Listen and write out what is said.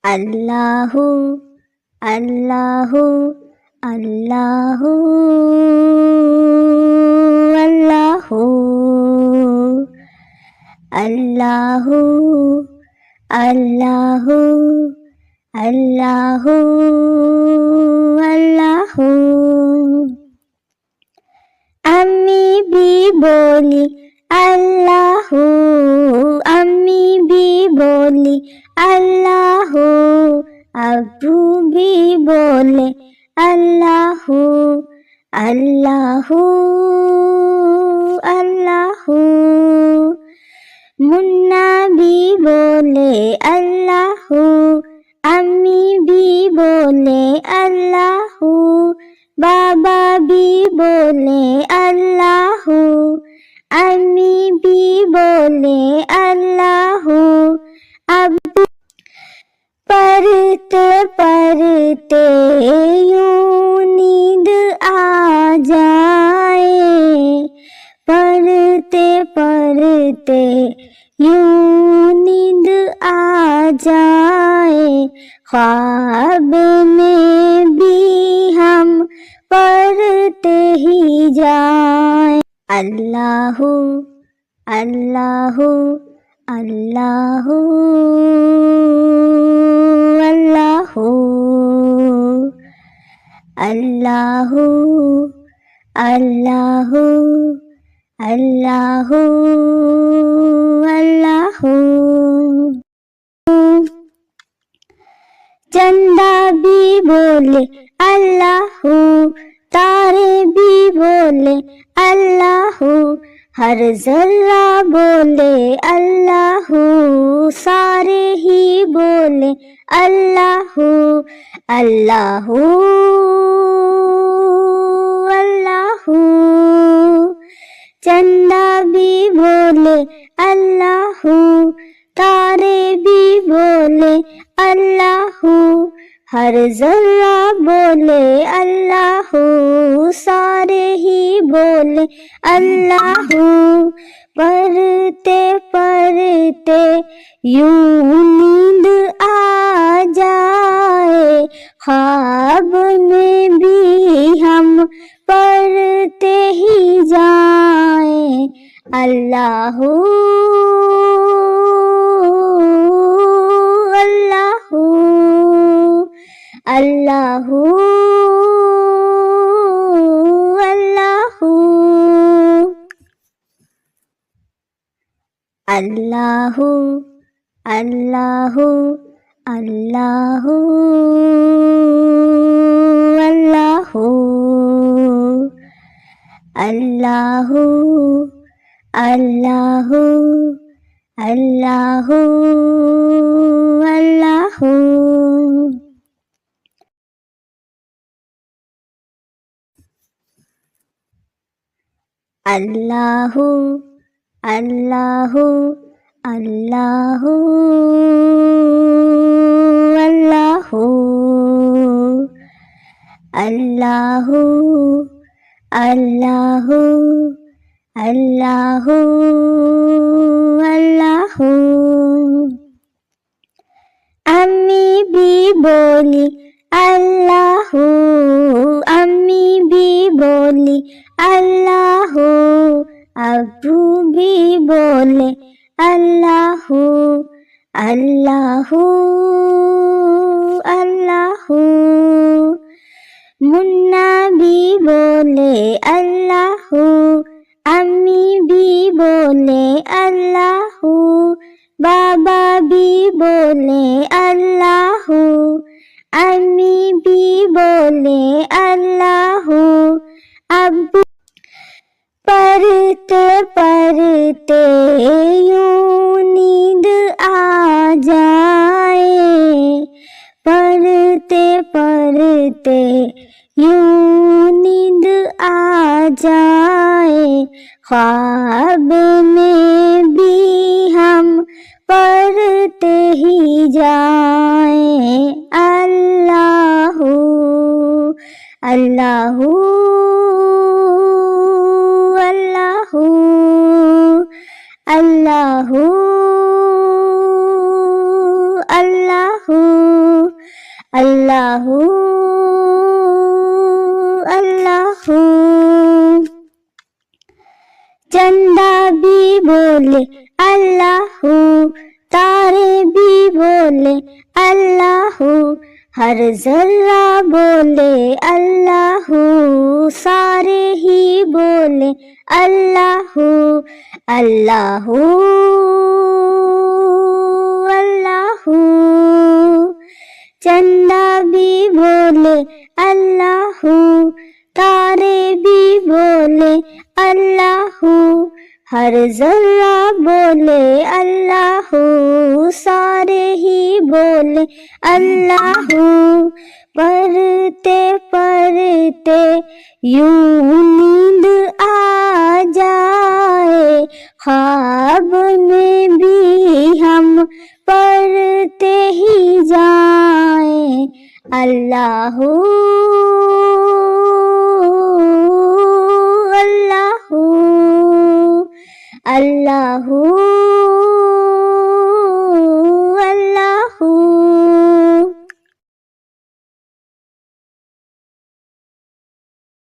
അല്ലാഹു അല്ലാഹു അല്ലാഹു അല്ലാഹു അല്ലാഹു അല്ലാഹു അല്ലാഹു അല്ലാഹു। अम्मी भी बोली अल्लाहू, अम्मी भी बोली अल्लाहू, अब्बू भी बोले अल्लाहू अल्लाहू अल्लाहू। मुन्ना भी बोले अल्लाहू, अम्मी भी बोले अल्लाहू, बाबा भी बोले अल्लाहू, अम्मी भी बोले अल्लाहू। अब पढ़ते पढ़ते यूं नींद आ जाए, पढ़ते पढ़ते यूं नींद आ जाए, ख्वाब में भी हम पढ़ते ही जाए। अल्लाहू अल्लाहू अल्लाहू अल्लाहू अल्लाहू अल्लाहू अल्लाहू अल्लाहू। चंदा भी बोले अल्लाहू, तारे भी बोले अल्लाहू, हर जर्रा बोले अल्लाहू, सारे ही बोले अल्लाहू अल्लाहू अल्लाहू। चंदा भी बोले अल्लाहू, तारे भी बोले अल्लाहू, हर जर्रा बोले अल्लाहू, सारे ही बोले अल्लाहू। पढ़ते पढ़ते यूं नींद आ जाए, ख्वाब में भी हम पढ़ते ही जाए। अल्लाहू अल्लाहू अल्लाहू अल्लाहू अल्लाहू अल्लाहू अल्लाहू अल्लाहू अल्लाहू अल्लाहू अल्लाहू। अल्लाहू अल्लाहू अल्लाहू अल्लाहू अल्लाहू अल्लाहू अल्लाहू अल्लाहू। अम्मी भी बोली अल्लाहू, अम्मी भी बोली अल्लाहू, अब्बू भी बोले अल्लाहू अल्लाहू अल्लाहू। मुन्ना भी बोले अल्लाहू, अम्मी भी बोले अल्लाहू, बाबा भी बोले अल्लाहू, अम्मी भी बोले अल्लाहू। अब्बू पढ़ते पढ़ते यूं नींद आ जाए, पढ़ते पढ़ते यूं नींद आ जाए, ख्वाब में भी हम पढ़ते ही जाए। अल्लाहू अल्लाहू अल्लाहू अल्लाहू अल्लाहू। अल्लाहू अल्लाहू। चंदा भी बोले अल्लाहू, तारे भी बोले अल्लाहू, हर जर्रा बोले अल्लाहू, सारे ही बोले अल्लाहू अल्लाहू अल्लाहू। चंदा भी बोले अल्लाहू, तारे भी बोले अल्लाहू, हर जर्रा बोले अल्लाहू, सारे ही बोले अल्लाहू। पढ़ते पढ़ते यूं नींद आ जाए, ख्वाब में भी हम पढ़ते ही जाएं अल्लाहू अल्लाहू अल्लाहू